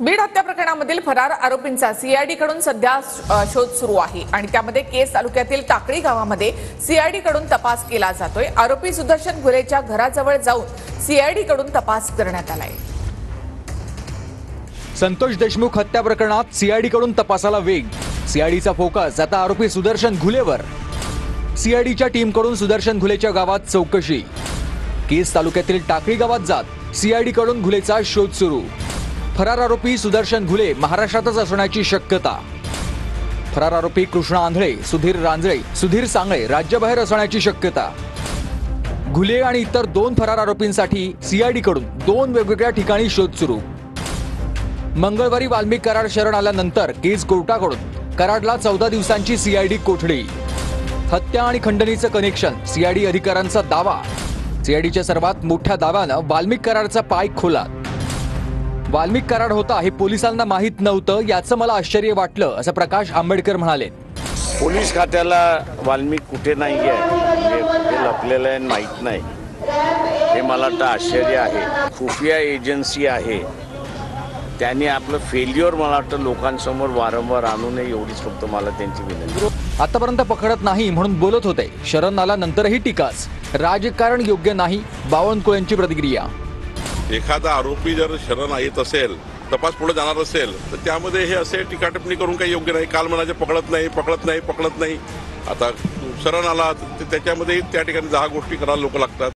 बीड हत्या प्रकरणामधील फरार आरोपींचा सीआयडी कडून सध्या शोध सुरू आहे आणि त्यामध्ये केस तालुक्यातील टाकळी गावामध्ये सीआयडी कडून तपास केला जातोय। आरोपी सुदर्शन घुलेच्या घराजवळ जाऊन सीआयडी कडून तपास करण्यात आलाय। संतोष देशमुख हत्या प्रकरणात सीआयडी कडून तपासाला वेग। सीआयडीचा फोकस आता आरोपी सुदर्शन घुलेवर। सीआयडीच्या टीमकडून सुदर्शन घुलेच्या गावात चौकशी। केस तालुक्यातील टाकळी गावात जात सीआयडी कडून घुलेचा शोध सुरू। फरार आरोपी सुदर्शन घुले महाराष्ट्रातच असण्याची शक्यता। फरार आरोपी कृष्णा आंधळे, सुधीर रांजळे, सुधीर सांगळे राज्याबाहेर असण्याची शक्यता। घुले आणि इतर 2 फरार आरोपींसाठी सीआयडी कडून 2 वेगवेगळ्या ठिकाणी शोध सुरू। मंगळवारी वाल्मिक कराड शरण आल्यानंतर केस कोर्टाकडून कराडला 14 दिवसांची सीआयडी कोठडी। हत्या आणि खंडणीचं कनेक्शन, सीआयडी अधिकाऱ्यांचा दावा। सीआयडीच्या सर्वात मोठ्या दाव्यानं वाल्मिक कराडचा पाय खोला। वाल्मिक कराड होता हे पोलिसांना माहित नव्हतं, याचं मला आश्चर्य वाटलं, असं प्रकाश आंबेडकर म्हणाले। पोलीस खात्याला वाल्मिक कुठे नाही आहे, कुठे लपलेलं आहे माहीत नाही, हे मला वाटतं आश्चर्य आहे। खुफिया एजन्सी आहे, त्यांनी आपलं फेल्युअर मला वाटतं लोकांसमोर वारंवार आणू नये, एवढीच फक्त मला त्यांची विनंती। आतापर्यंत पकडत नाही म्हणून बोलत होते, शरण आल्यानंतरही टीकाच। राजकारण योग्य नाही, बावनकुळेंची प्रतिक्रिया। एखादा आरोपी जर शरण येत असेल, तपास पुढे जाणार असेल, तर त्यामध्ये हे असे टीकाटिप्पणी करून काही योग्य नाही। काल म्हणायचे पकडत नाही, आता शरण आला त्याच्यामध्ये त्या ठिकाणी 10 गोष्टी करायला लोक लागतात।